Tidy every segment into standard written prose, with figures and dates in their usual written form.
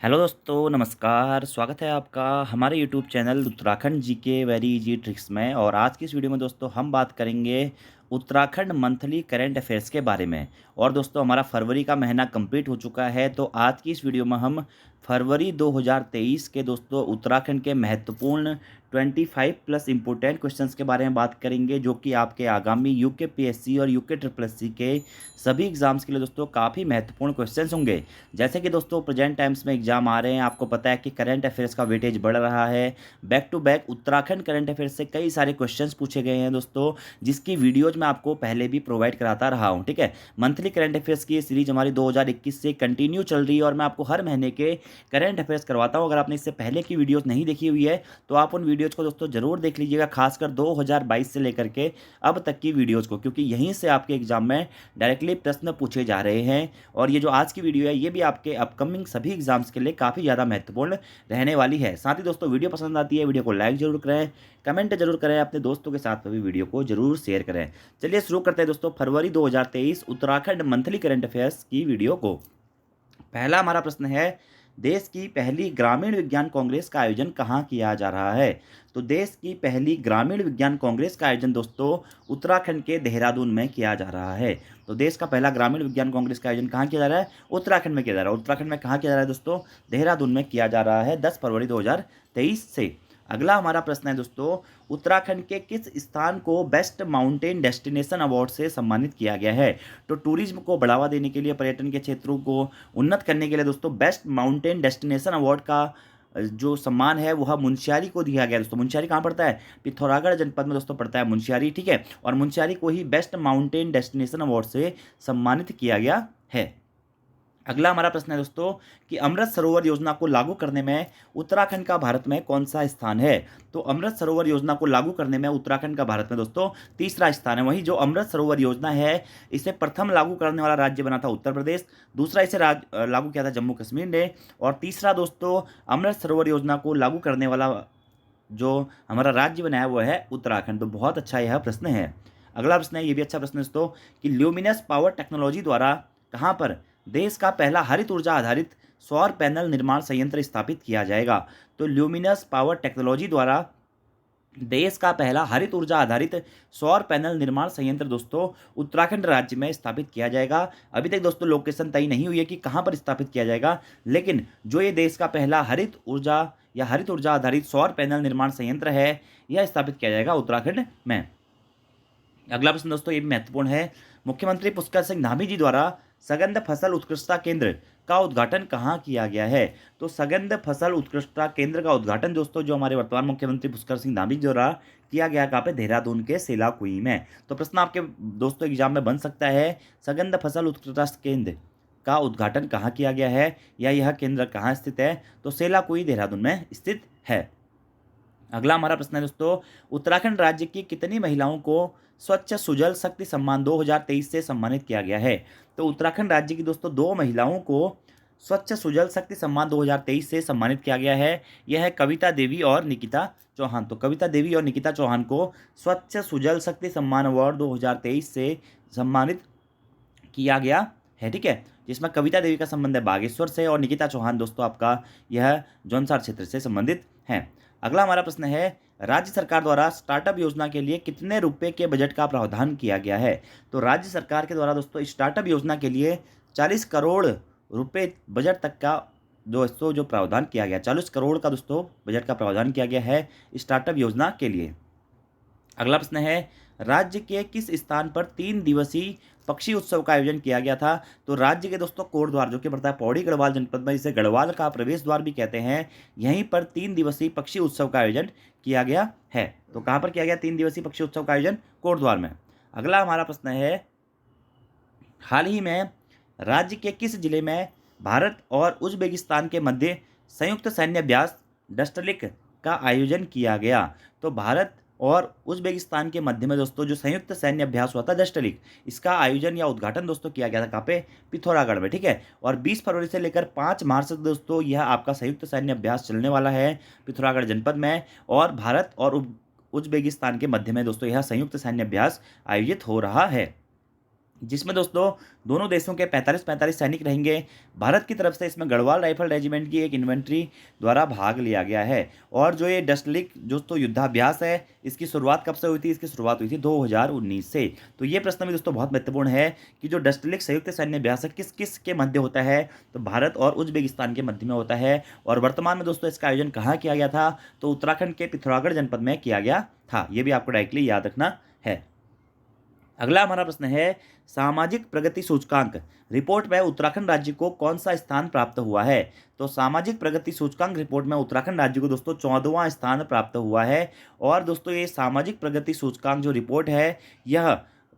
Hello दोस्तों, नमस्कार। स्वागत है आपका हमारे YouTube channel Uttarakhand GK very easy tricks में। और आज की इस वीडियो में दोस्तों हम बात करेंगे उत्तराखंड मंथली करंट अफेयर्स के बारे में। और दोस्तों हमारा फरवरी का महीना कंप्लीट हो चुका है, तो आज की इस वीडियो में हम फरवरी 2023 के दोस्तों उत्तराखंड के महत्वपूर्ण 25 प्लस इंपोर्टेंट क्वेश्चंस के बारे में बात करेंगे, जो कि आपके आगामी यूके पीएससी और यूके ट्रिपल एससी के सभी एग्जाम्स के लिए दोस्तों काफ़ी महत्वपूर्ण क्वेश्चंस होंगे। जैसे कि दोस्तों प्रेजेंट टाइम्स में एग्जाम आ रहे हैं, आपको पता है कि करंट अफेयर्स का वेटेज बढ़ रहा है। Back to back Uttarakhand current affairs से कई सारे क्वेश्चंस पूछे गए हैं दोस्तों, जिसकी वीडियोज मैं आपको पहले भी प्रोवाइड कराता रहा हूं। ठीक है, मंथली करंट अफेयर्स की सीरीज हमारी 2021 से कंटिन्यू चल रही है और मैं आपको हर महीने के करंट अफेयर्स करवाता हूं। अगर आपने इससे पहले की वीडियोज नहीं देखी हुई है तो आप उन वीडियोज को दोस्तों जरूर देख लीजिएगा, खासकर 2022 से लेकर के अब तक की वीडियोज को, क्योंकि यहीं से आपके एग्जाम में डायरेक्टली प्रश्न पूछे जा रहे हैं। और ये जो आज की वीडियो है ये भी आपके अपकमिंग सभी एग्जाम्स के लिए काफ़ी ज़्यादा महत्वपूर्ण रहने वाली है। साथ ही दोस्तों वीडियो पसंद आती है, वीडियो को लाइक जरूर करें, कमेंट जरूर करें, अपने दोस्तों के साथ भी वीडियो को जरूर शेयर करें। चलिए शुरू करते हैं दोस्तों फरवरी 2023 उत्तराखंड मंथली करंट अफेयर्स की वीडियो को। पहला हमारा प्रश्न है, देश की पहली ग्रामीण विज्ञान कांग्रेस का आयोजन कहाँ किया जा रहा है? तो देश की पहली ग्रामीण विज्ञान कांग्रेस का आयोजन दोस्तों उत्तराखंड के देहरादून में किया जा रहा है। तो देश का पहला ग्रामीण विज्ञान कांग्रेस का आयोजन कहाँ किया जा रहा है? उत्तराखंड में किया जा रहा है। उत्तराखंड में कहाँ किया जा रहा है दोस्तों? देहरादून में किया जा रहा है 10 फरवरी 2023 से। अगला हमारा प्रश्न है दोस्तों, उत्तराखंड के किस स्थान को बेस्ट माउंटेन डेस्टिनेशन अवार्ड से सम्मानित किया गया है? तो टूरिज्म को बढ़ावा देने के लिए, पर्यटन के क्षेत्रों को उन्नत करने के लिए दोस्तों बेस्ट माउंटेन डेस्टिनेशन अवार्ड का जो सम्मान है वह मुनस्यारी को दिया गया दोस्तों। मुनस्यारी कहाँ पड़ता है? पिथौरागढ़ जनपद में दोस्तों पड़ता है मुनस्यारी। ठीक है, और मुनस्यारी को ही बेस्ट माउंटेन डेस्टिनेशन अवार्ड से सम्मानित किया गया है। अगला हमारा प्रश्न है दोस्तों कि अमृत सरोवर योजना को लागू करने में उत्तराखंड का भारत में कौन सा स्थान है? तो अमृत सरोवर योजना को लागू करने में उत्तराखंड का भारत में दोस्तों तीसरा स्थान है। वहीं जो अमृत सरोवर योजना है इसे प्रथम लागू करने वाला राज्य बना था उत्तर प्रदेश, दूसरा इसे लागू किया था जम्मू कश्मीर ने, और तीसरा दोस्तों अमृत सरोवर योजना को लागू करने वाला जो हमारा राज्य बनाया वो है उत्तराखंड। तो बहुत अच्छा यह प्रश्न है। अगला प्रश्न है, ये भी अच्छा प्रश्न है दोस्तों कि ल्यूमिनस पावर टेक्नोलॉजी द्वारा कहाँ पर देश का पहला हरित ऊर्जा आधारित सौर पैनल निर्माण संयंत्र स्थापित किया जाएगा? तो ल्यूमिनस पावर टेक्नोलॉजी द्वारा देश का पहला हरित ऊर्जा आधारित सौर पैनल निर्माण संयंत्र दोस्तों उत्तराखंड राज्य में स्थापित किया जाएगा। अभी तक दोस्तों लोकेशन तय नहीं हुई है कि कहां पर स्थापित किया जाएगा, लेकिन जो ये देश का पहला हरित ऊर्जा आधारित सौर पैनल निर्माण संयंत्र है यह स्थापित किया जाएगा उत्तराखंड में। अगला प्रश्न दोस्तों ये भी महत्वपूर्ण है, मुख्यमंत्री पुष्कर सिंह धामी जी द्वारा सगंध फसल उत्कृष्टता केंद्र का उद्घाटन कहाँ किया गया है? तो सगंध फसल उत्कृष्टता केंद्र का उद्घाटन दोस्तों जो हमारे वर्तमान मुख्यमंत्री पुष्कर सिंह धामी जी द्वारा किया गया कहाँ पे? देहरादून के सेलाकुई में। तो प्रश्न आपके दोस्तों एग्जाम में बन सकता है, सगंध फसल उत्कृष्टता केंद्र का उद्घाटन कहाँ किया गया है या यह केंद्र कहाँ स्थित है? तो सेलाकुई देहरादून में स्थित है। अगला हमारा प्रश्न है दोस्तों, उत्तराखंड राज्य की कितनी महिलाओं को स्वच्छ सुजल शक्ति सम्मान 2023 से सम्मानित किया गया है? तो उत्तराखंड राज्य की दोस्तों 2 महिलाओं को स्वच्छ सुजल शक्ति सम्मान 2023 से सम्मानित किया गया है। यह है कविता देवी और निकिता चौहान। तो कविता देवी और निकिता चौहान को स्वच्छ सुजल शक्ति सम्मान अवार्ड 2023 से सम्मानित किया गया है। ठीक है, जिसमें कविता देवी का संबंध है बागेश्वर से और निकिता चौहान दोस्तों आपका यह जौनसार क्षेत्र से संबंधित है। अगला हमारा प्रश्न है, राज्य सरकार द्वारा स्टार्टअप योजना के लिए कितने रुपए के बजट का प्रावधान किया गया है? तो राज्य सरकार के द्वारा दोस्तों स्टार्टअप योजना के लिए 40 करोड़ रुपए बजट तक का दोस्तों जो प्रावधान किया गया, 40 करोड़ का दोस्तों बजट का प्रावधान किया गया है स्टार्टअप योजना के लिए। अगला प्रश्न है, राज्य के किस स्थान पर 3 दिवसीय पक्षी उत्सव का आयोजन किया गया था? तो राज्य के दोस्तों कोटद्वार जो कि पड़ता है पौड़ी गढ़वाल जनपद में, इसे गढ़वाल का प्रवेश द्वार भी कहते हैं, यहीं पर 3 दिवसीय पक्षी उत्सव का आयोजन किया गया है। तो कहाँ पर किया गया 3 दिवसीय पक्षी उत्सव का आयोजन? कोटद्वार में। अगला हमारा प्रश्न है, हाल ही में राज्य के किस जिले में भारत और उज्बेकिस्तान के मध्य संयुक्त सैन्य अभ्यास डस्टलिक का आयोजन किया गया? तो भारत और उज्बेकिस्तान के मध्य में दोस्तों जो संयुक्त सैन्य अभ्यास हुआ था डस्टलिक, इसका आयोजन या उद्घाटन दोस्तों किया गया था कहाँ पे? पिथौरागढ़ में। ठीक है, और 20 फरवरी से लेकर 5 मार्च तक दोस्तों यह आपका संयुक्त सैन्य अभ्यास चलने वाला है पिथौरागढ़ जनपद में, और भारत और उज्बेकिस्तान के मध्य में दोस्तों यह संयुक्त सैन्य अभ्यास आयोजित हो रहा है। जिसमें दोस्तों दोनों देशों के 45-45 सैनिक रहेंगे। भारत की तरफ से इसमें गढ़वाल राइफल रेजिमेंट की एक इन्वेंट्री द्वारा भाग लिया गया है। और जो ये डस्टलिक दोस्तों युद्धाभ्यास है, इसकी शुरुआत कब से हुई थी? इसकी शुरुआत हुई थी 2019 से। तो ये प्रश्न भी दोस्तों बहुत महत्वपूर्ण है कि जो डस्टलिक संयुक्त सैन्य अभ्यास है किस किस के मध्य होता है? तो भारत और उज्बेकिस्तान के मध्य में होता है। और वर्तमान में दोस्तों इसका आयोजन कहाँ किया गया था? तो उत्तराखंड के पिथौरागढ़ जनपद में किया गया था। ये भी आपको डायरेक्टली याद रखना है। अगला हमारा प्रश्न है, सामाजिक प्रगति सूचकांक रिपोर्ट में उत्तराखंड राज्य को कौन सा स्थान प्राप्त हुआ है? तो सामाजिक प्रगति सूचकांक रिपोर्ट में उत्तराखंड राज्य को दोस्तों 14वां स्थान प्राप्त हुआ है। और दोस्तों ये सामाजिक प्रगति सूचकांक जो रिपोर्ट है, यह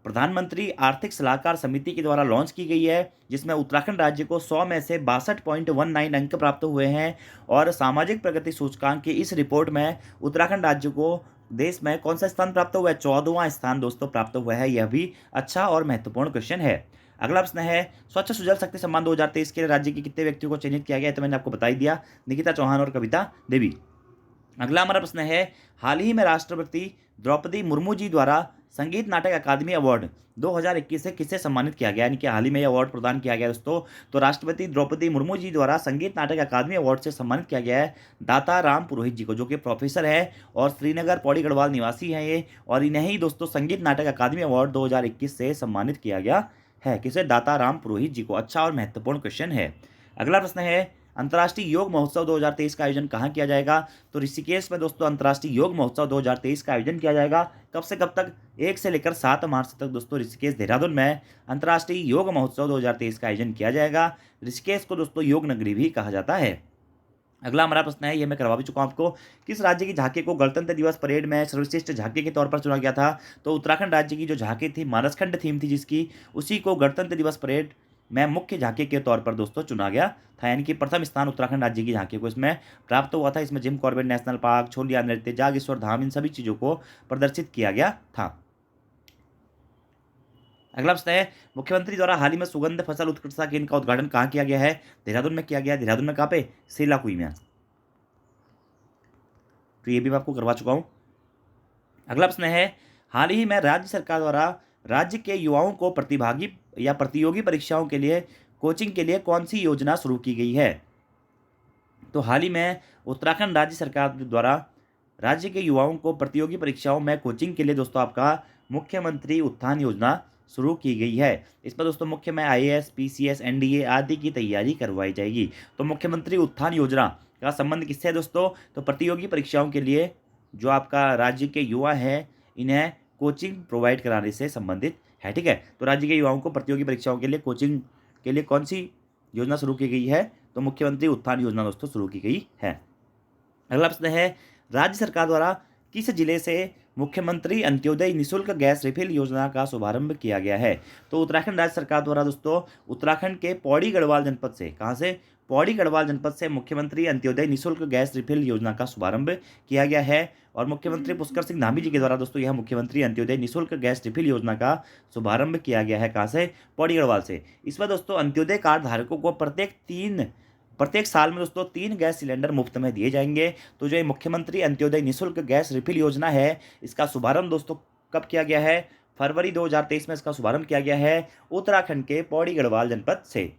प्रधानमंत्री आर्थिक सलाहकार समिति के द्वारा लॉन्च की गई है, जिसमें उत्तराखंड राज्य को 100 में से 62.19 अंक प्राप्त हुए हैं। और सामाजिक प्रगति सूचकांक की इस रिपोर्ट में उत्तराखंड राज्य को देश में कौन सा स्थान प्राप्त हुआ है? 14वां स्थान दोस्तों प्राप्त हुआ है। यह भी अच्छा और महत्वपूर्ण क्वेश्चन है। अगला प्रश्न है, स्वच्छ सुजल शक्ति सम्मान 2023 के लिए राज्य के कितने व्यक्तियों को चयनित किया गया है? तो मैंने आपको बता ही दिया, निकिता चौहान और कविता देवी। अगला हमारा प्रश्न है, हाल ही में राष्ट्रपति द्रौपदी मुर्मू जी द्वारा संगीत नाटक अकादमी अवार्ड 2021 से किसे सम्मानित किया गया? यानी कि हाल ही में यह अवार्ड प्रदान किया गया दोस्तों। तो राष्ट्रपति द्रौपदी मुर्मू जी द्वारा संगीत नाटक अकादमी अवार्ड से सम्मानित किया गया है दाता राम पुरोहित जी को, जो कि प्रोफेसर है और श्रीनगर पौड़ी गढ़वाल निवासी हैं ये। और इन्हें ही दोस्तों संगीत नाटक अकादमी अवार्ड 2021 से सम्मानित किया गया है। किसे? दाता राम पुरोहित जी को। अच्छा और महत्वपूर्ण क्वेश्चन है। अगला प्रश्न है, अंतर्राष्ट्रीय योग महोत्सव 2023 का आयोजन कहाँ किया जाएगा? तो ऋषिकेश में दोस्तों अंतर्राष्ट्रीय योग महोत्सव 2023 का आयोजन किया जाएगा। कब से कब तक? 1 से लेकर 7 मार्च तक दोस्तों ऋषिकेश देहरादून में अंतर्राष्ट्रीय योग महोत्सव 2023 का आयोजन किया जाएगा। ऋषिकेश को दोस्तों योग नगरी भी कहा जाता है। अगला हमारा प्रश्न है, ये मैं करवा भी चुका हूं आपको, किस राज्य की झांकी को गणतंत्र दिवस परेड में सर्वश्रेष्ठ झांकी के तौर पर चुना गया था? तो उत्तराखंड राज्य की जो झांकी थी, मानसखंड थीम थी जिसकी, उसी को गणतंत्र दिवस परेड में मुख्य झांकी के तौर पर दोस्तों चुना गया था। यानी कि प्रथम स्थान उत्तराखंड राज्य की झांकी को इसमें प्राप्त हुआ था। इसमें Jim Corbett national park, Chholiya नृत्य, जागेश्वर धाम, इन सभी चीज़ों को प्रदर्शित किया गया था। अगला प्रश्न है, मुख्यमंत्री द्वारा हाल ही में सुगंध फसल उत्कृष्टता केंद्र का उद्घाटन कहाँ किया गया है? देहरादून में किया गया। देहरादून में कहाँ पे? सेलाकुई में। तो ये भी मैं आपको करवा चुका हूँ। अगला प्रश्न है, हाल ही में राज्य सरकार द्वारा राज्य के युवाओं को प्रतिभागी या प्रतियोगी परीक्षाओं के लिए कोचिंग के लिए कौन सी योजना शुरू की गई है? तो हाल ही में उत्तराखंड राज्य सरकार द्वारा राज्य के युवाओं को प्रतियोगी परीक्षाओं में कोचिंग के लिए दोस्तों आपका मुख्यमंत्री उत्थान योजना शुरू की गई है। इसमें दोस्तों मुख्य में आईएएस, पीसीएस, एनडीए आदि की तैयारी करवाई जाएगी। तो मुख्यमंत्री उत्थान योजना का संबंध किससे है दोस्तों? तो प्रतियोगी परीक्षाओं के लिए जो आपका राज्य के युवा हैं, इन्हें कोचिंग प्रोवाइड कराने से संबंधित है। ठीक है, तो राज्य के युवाओं को प्रतियोगी परीक्षाओं के लिए कोचिंग के लिए कौन सी योजना शुरू की गई है? तो मुख्यमंत्री उत्थान योजना दोस्तों शुरू की गई है। अगला प्रश्न है, राज्य सरकार द्वारा किस जिले से मुख्यमंत्री अंत्योदय निःशुल्क गैस रिफिल योजना का शुभारंभ किया गया है? तो उत्तराखंड राज्य सरकार द्वारा दोस्तों उत्तराखंड के पौड़ी गढ़वाल जनपद से, कहाँ से? पौड़ी गढ़वाल जनपद से मुख्यमंत्री अंत्योदय निःशुल्क गैस रिफिल योजना का शुभारंभ किया गया है। और मुख्यमंत्री पुष्कर सिंह धामी जी के द्वारा दोस्तों यह मुख्यमंत्री अंत्योदय निःशुल्क गैस रिफिल योजना का शुभारंभ किया गया है। कहाँ से? पौड़ी गढ़वाल से। इसमें दोस्तों अंत्योदय कार्ड धारकों को प्रत्येक साल में दोस्तों 3 गैस सिलेंडर मुफ्त में दिए जाएंगे। तो जो ये मुख्यमंत्री अंत्योदय निःशुल्क गैस रिफिल योजना है, इसका शुभारंभ दोस्तों कब किया गया है? फरवरी 2023 में इसका शुभारंभ किया गया है उत्तराखंड के पौड़ी गढ़वाल जनपद से।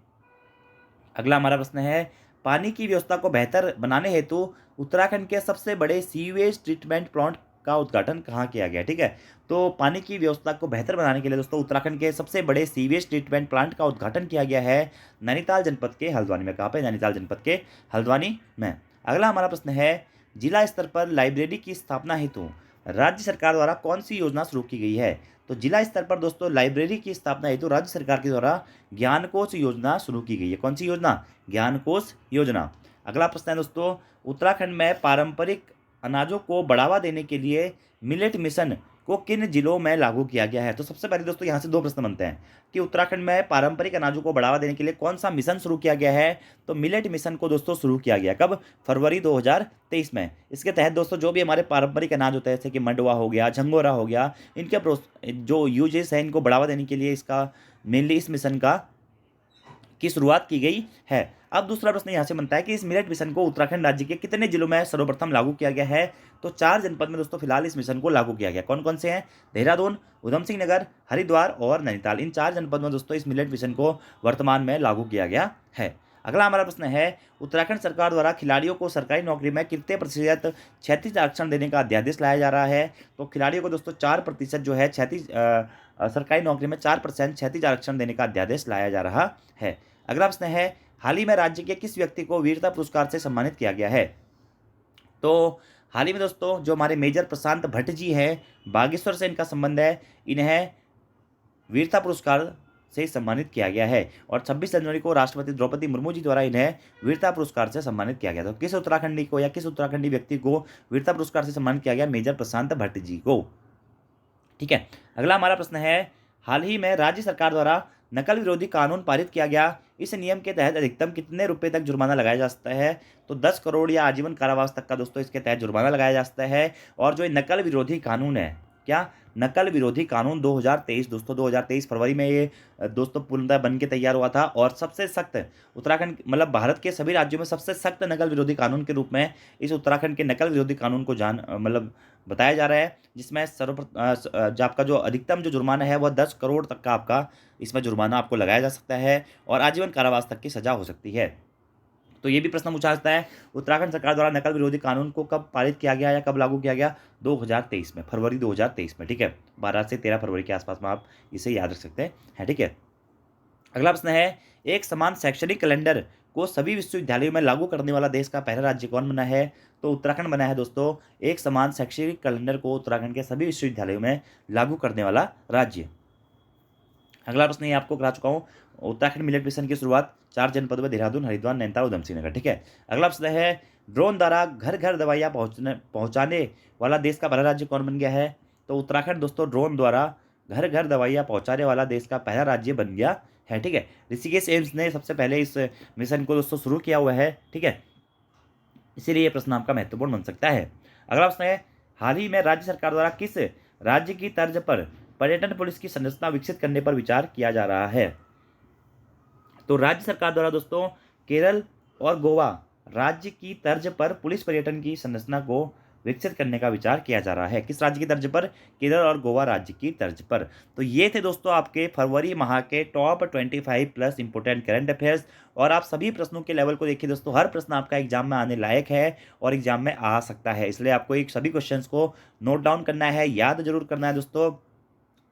अगला हमारा प्रश्न है, पानी की व्यवस्था को बेहतर बनाने हेतु उत्तराखंड के सबसे बड़े सीवेज ट्रीटमेंट प्लांट का उद्घाटन कहाँ किया गया? ठीक है, तो पानी की व्यवस्था को बेहतर बनाने के लिए दोस्तों उत्तराखंड के सबसे बड़े सीवेज ट्रीटमेंट प्लांट का उद्घाटन किया गया है नैनीताल जनपद के हल्द्वानी में। कहाँ पे? नैनीताल जनपद के हल्द्वानी में। अगला हमारा प्रश्न है, जिला स्तर पर लाइब्रेरी की स्थापना हेतु राज्य सरकार द्वारा कौन सी योजना शुरू की गई है? तो जिला स्तर पर दोस्तों लाइब्रेरी की स्थापना हेतु राज्य सरकार के द्वारा ज्ञान कोश योजना शुरू की गई है। कौन सी योजना? ज्ञान कोश योजना। अगला प्रश्न है दोस्तों, उत्तराखंड में पारंपरिक अनाजों को बढ़ावा देने के लिए मिलेट मिशन को किन जिलों में लागू किया गया है? तो सबसे पहले दोस्तों यहाँ से 2 प्रश्न बनते हैं कि उत्तराखंड में पारंपरिक अनाजों को बढ़ावा देने के लिए कौन सा मिशन शुरू किया गया है? तो मिलेट मिशन को दोस्तों शुरू किया गया कब? फरवरी 2023 में। इसके तहत दोस्तों जो भी हमारे पारंपरिक अनाज होते हैं, जैसे कि मंडवा हो गया, झंगोरा हो गया, इनके जो यूजेस है, इनको बढ़ावा देने के लिए इसका मेनली इस मिशन का की शुरुआत की गई है। अब दूसरा प्रश्न यहाँ से बनता है कि इस मिलेट मिशन को उत्तराखंड राज्य के कितने जिलों में सर्वप्रथम लागू किया गया है? तो 4 जनपद में दोस्तों फिलहाल इस मिशन को लागू किया गया। कौन कौन से हैं? देहरादून, उधम सिंह नगर, हरिद्वार और नैनीताल। इन 4 जनपद में दोस्तों इस मिलेट मिशन को वर्तमान में लागू किया गया है। अगला हमारा प्रश्न है, उत्तराखंड सरकार द्वारा खिलाड़ियों को सरकारी नौकरी में कितने प्रतिशत क्षैतिज आरक्षण देने का अध्यादेश लाया जा रहा है? तो खिलाड़ियों को दोस्तों 4% जो है क्षैतिज सरकारी नौकरी में 4% क्षैतिज आरक्षण देने का अध्यादेश लाया जा रहा है। अगला प्रश्न है, हाल ही में राज्य के किस व्यक्ति को वीरता पुरस्कार से सम्मानित किया गया है? तो हाल ही में दोस्तों जो हमारे मेजर प्रशांत भट्ट जी हैं, बागेश्वर से इनका संबंध है, इन्हें वीरता पुरस्कार से सम्मानित किया गया है। और 26 जनवरी को राष्ट्रपति द्रौपदी मुर्मू जी द्वारा इन्हें वीरता पुरस्कार से सम्मानित किया गया। तो किस उत्तराखंडी को या किस उत्तराखंडी व्यक्ति को वीरता पुरस्कार से सम्मानित किया गया? मेजर प्रशांत भट्ट जी को। ठीक है, अगला हमारा प्रश्न है, हाल ही में राज्य सरकार द्वारा नकल विरोधी कानून पारित किया गया। इस नियम के तहत अधिकतम कितने रुपए तक जुर्माना लगाया जा सकता है? तो 10 करोड़ या आजीवन कारावास तक का दोस्तों इसके तहत जुर्माना लगाया जा सकता है। और जो नकल विरोधी कानून है, क्या नकल विरोधी कानून 2023 दोस्तों 2023 फरवरी में ये दोस्तों पूर्णतः बन के तैयार हुआ था। और सबसे सख्त उत्तराखंड मतलब भारत के सभी राज्यों में सबसे सख्त नकल विरोधी कानून के रूप में इस उत्तराखंड के नकल विरोधी कानून को मतलब बताया जा रहा है, जिसमें जो आपका जो अधिकतम जो जुर्माना है वह 10 करोड़ तक का आपका इसमें जुर्माना आपको लगाया जा सकता है और आजीवन कारावास तक की सजा हो सकती है। तो ये भी प्रश्न पूछा जाता है, उत्तराखंड सरकार द्वारा नकल विरोधी कानून को कब पारित किया गया या कब लागू किया गया? 2023 में, फरवरी 2023 में। ठीक है, 12 से 13 फरवरी के आसपास में आप इसे याद रख सकते हैं। ठीक है, अगला प्रश्न है, एक समान शैक्षणिक कैलेंडर को सभी विश्वविद्यालयों में लागू करने वाला देश का पहला राज्य कौन बना है? तो उत्तराखंड बना है दोस्तों एक समान शैक्षणिक कैलेंडर को उत्तराखंड के सभी विश्वविद्यालयों में लागू करने वाला राज्य। अगला प्रश्न ये आपको करा चुका हूँ, उत्तराखंड मिलेट मिशन की शुरुआत 4 जनपदों में देहरादून, हरिद्वार, नैनीताल, उधम सिंह नगर। ठीक है, अगला प्रश्न है, ड्रोन द्वारा घर घर दवाइयाँ पहुँचाने वाला देश का पहला राज्य कौन बन गया है? तो उत्तराखंड दोस्तों ड्रोन द्वारा घर घर दवाइयाँ पहुँचाने वाला देश का पहला राज्य बन गया है। ठीक है, ऋषिकेश एम्स ने सबसे पहले इस मिशन को दोस्तों शुरू किया हुआ है। ठीक है, इसीलिए ये प्रश्न आपका महत्वपूर्ण बन सकता है। अगला प्रश्न है, हाल ही में राज्य सरकार द्वारा किस राज्य की तर्ज पर पर्यटन पुलिस की संरचना विकसित करने पर विचार किया जा रहा है? तो राज्य सरकार द्वारा दोस्तों केरल और गोवा राज्य की तर्ज पर पुलिस पर्यटन की संरचना को विकसित करने का विचार किया जा रहा है। किस राज्य की तर्ज पर? केरल और गोवा राज्य की तर्ज पर। तो ये थे दोस्तों आपके फरवरी माह के top 25 plus important current affairs. और आप सभी प्रश्नों के लेवल को देखिए दोस्तों, हर प्रश्न आपका एग्जाम में आने लायक है और एग्जाम में आ सकता है, इसलिए आपको एक सभी क्वेश्चंस को नोट डाउन करना है, याद जरूर करना है दोस्तों।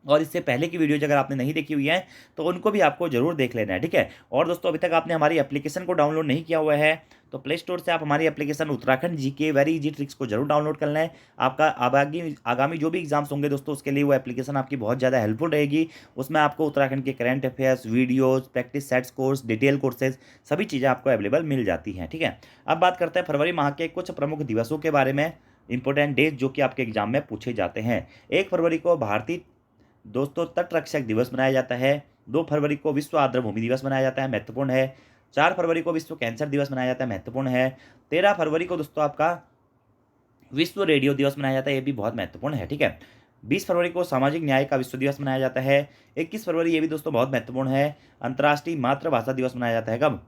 और इससे पहले की वीडियोज अगर आपने नहीं देखी हुई है तो उनको भी आपको जरूर देख लेना है। ठीक है, और दोस्तों अभी तक आपने हमारी एप्लीकेशन को डाउनलोड नहीं किया हुआ है तो प्ले स्टोर से आप हमारी application Uttarakhand GK very easy tricks को जरूर डाउनलोड कर लें। आपका आगामी जो भी एग्जाम्स होंगे दोस्तों उसके लिए वो एप्लीकेशन आपकी बहुत ज़्यादा हेल्पफुल रहेगी। उसमें आपको उत्तराखंड के current affairs, videos, practice sets course, detail courses सभी चीज़ें आपको अवेलेबल मिल जाती हैं। ठीक है, अब बात करते हैं फरवरी माह के कुछ प्रमुख दिवसों के बारे में, इंपॉर्टेंट डेज जो कि आपके एग्जाम में पूछे जाते हैं। 1 फरवरी को भारतीय दोस्तों तटरक्षक दिवस मनाया जाता है। 2 फरवरी को विश्व आर्द्रभूमि दिवस मनाया जाता है, महत्वपूर्ण है। 4 फरवरी को विश्व कैंसर दिवस मनाया जाता है, महत्वपूर्ण है। 13 फरवरी को दोस्तों आपका विश्व रेडियो दिवस मनाया जाता है, ये भी बहुत महत्वपूर्ण है। ठीक है, 20 फरवरी को सामाजिक न्याय का विश्व दिवस मनाया जाता है। 21 फरवरी ये भी दोस्तों बहुत महत्वपूर्ण है, अंतर्राष्ट्रीय मातृभाषा दिवस मनाया जाता है। कब?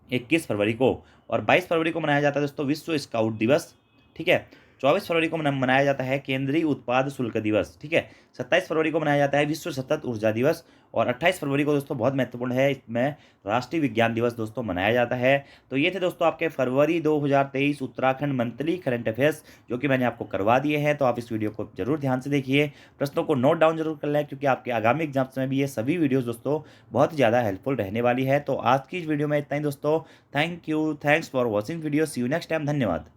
21 फरवरी को। और 22 फरवरी को मनाया जाता है दोस्तों विश्व स्काउट दिवस। ठीक है, 24 फरवरी को मनाया जाता है केंद्रीय उत्पाद शुल्क दिवस। ठीक है, 27 फरवरी को मनाया जाता है विश्व सतत ऊर्जा दिवस। और 28 फरवरी को दोस्तों बहुत महत्वपूर्ण है, इसमें राष्ट्रीय विज्ञान दिवस दोस्तों मनाया जाता है। तो ये थे दोस्तों आपके फरवरी 2023 उत्तराखंड मंथली करंट अफेयर्स जो कि मैंने आपको करवा दिए हैं। तो आप इस वीडियो को जरूर ध्यान से देखिए, प्रश्नों को नोट डाउन जरूर कर लें क्योंकि आपके आगामी एग्जाम्स में भी ये सभी वीडियोज़ दोस्तों बहुत ज़्यादा हेल्पफुल रहने वाली है। तो आज की इस वीडियो में इतना ही दोस्तों। Thank you, thanks for watching video, see you next time, धन्यवाद।